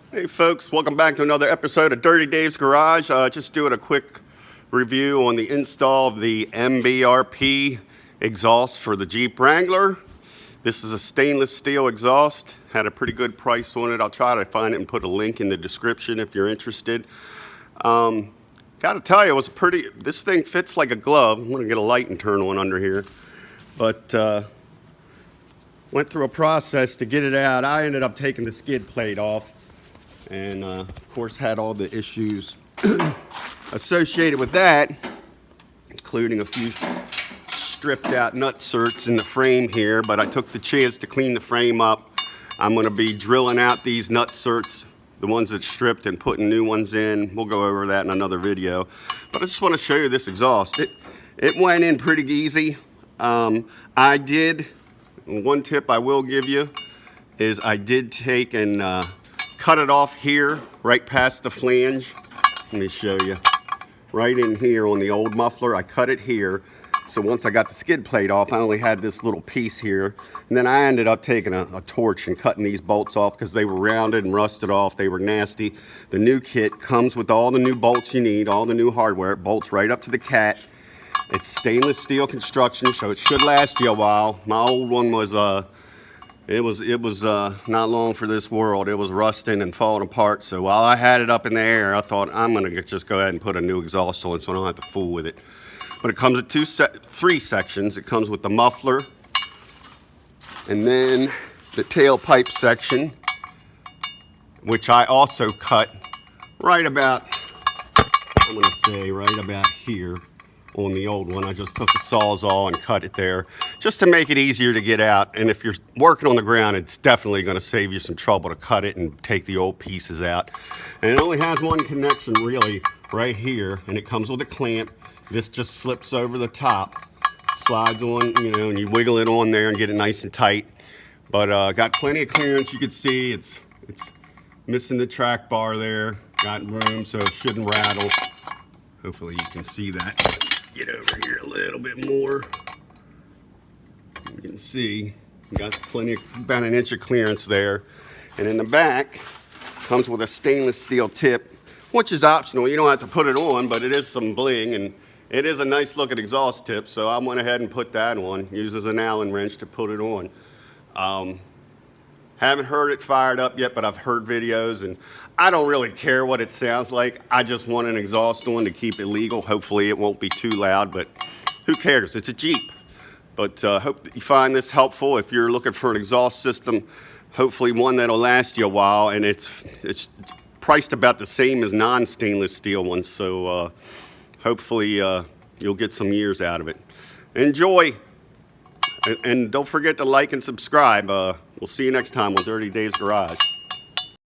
Hey folks, welcome back to another episode of Dirty Dave's Garage. Just doing a quick review on the install of the MBRP exhaust for the Jeep Wrangler. This is a stainless steel exhaust. Had a pretty good price on it. I'll try to find it and put a link in the description if you're interested. Gotta tell you, this thing fits like a glove. I'm gonna get a light and turn on under here. But went through a process to get it out. I ended up taking the skid plate off. And of course had all the issues associated with that, including a few stripped out nut certs in the frame here, but I took the chance to clean the frame up. I'm going to be drilling out these nut certs, the ones that stripped, and putting new ones in. We'll go over that in another video, but I just want to show you this exhaust. It went in pretty easy. One tip I will give you is I did take and cut it off here, right past the flange. Let me show you. Right in here on the old muffler, I cut it here. So once I got the skid plate off, I only had this little piece here. And then I ended up taking a torch and cutting these bolts off because they were rounded and rusted off. They were nasty. The new kit comes with all the new bolts you need, all the new hardware. It bolts right up to the cat. It's stainless steel construction, so it should last you a while. My old one was It was not long for this world. It was rusting and falling apart. So while I had it up in the air, I thought I'm gonna just go ahead and put a new exhaust on so I don't have to fool with it. But it comes with three sections. It comes with the muffler, and then the tailpipe section, which I also cut right about, I'm gonna say right about here. On the old one, I just took a Sawzall and cut it there just to make it easier to get out. And if you're working on the ground, it's definitely going to save you some trouble to cut it and take the old pieces out. And it only has one connection really right here, and it comes with a clamp. This just flips over the top, slides on, and you wiggle it on there and get it nice and tight. But got plenty of clearance. You can see it's missing the track bar there, got room so it shouldn't rattle. Hopefully you can see that. Get over here a little bit more. You can see you got about an inch of clearance there. And in the back comes with a stainless steel tip, which is optional. You don't have to put it on, but it is some bling, and it is a nice looking exhaust tip. So I went ahead and put that on. Uses an Allen wrench to put it on. Haven't heard it fired up yet, but I've heard videos, and I don't really care what it sounds like. I just want an exhaust on to keep it legal. Hopefully it won't be too loud, but who cares? It's a Jeep. But hope that you find this helpful. If you're looking for an exhaust system, hopefully one that'll last you a while, and it's priced about the same as non-stainless steel ones, so hopefully you'll get some years out of it. Enjoy, and don't forget to like and subscribe. We'll see you next time on Dirty Dave's Garage.